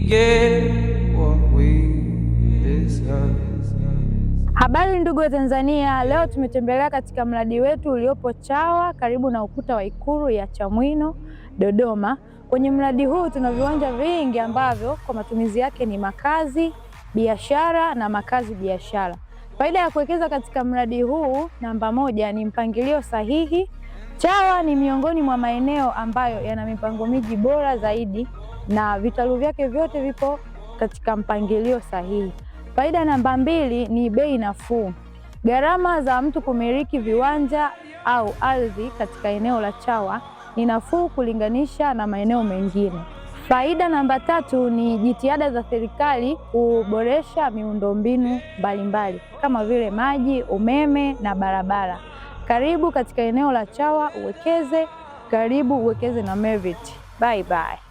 get what we deserve. Habari ndugu wa Tanzania, leo tumetembelea katika mradi wetu uliopo Chawa karibu na ukuta wa Ikulu ya Chamwino, Dodoma. Kwenye mradi huu tuna viwanja vingi ambavyo kwa matumizi yake ni makazi, biashara na makazi biashara. Faida ya kuwekeza katika mradi huu, namba moja, ni mpangilio sahihi. Chawa ni miongoni mwa maeneo ambayo yana mipango miji bora zaidi na vitalu vyake vyote vipo katika mpangilio sahihi. Faida namba mbili ni bei nafuu. Gharama za mtu kumiliki viwanja au ardhi katika eneo la Chawa ni nafuu kulinganisha na maeneo mengine. Faida namba tatu ni jitihada za serikali kuboresha miundombinu mbalimbali kama vile maji, umeme na barabara. Karibu katika eneo la Chawa uwekeze, karibu uwekeze na Mevity. Bye bye.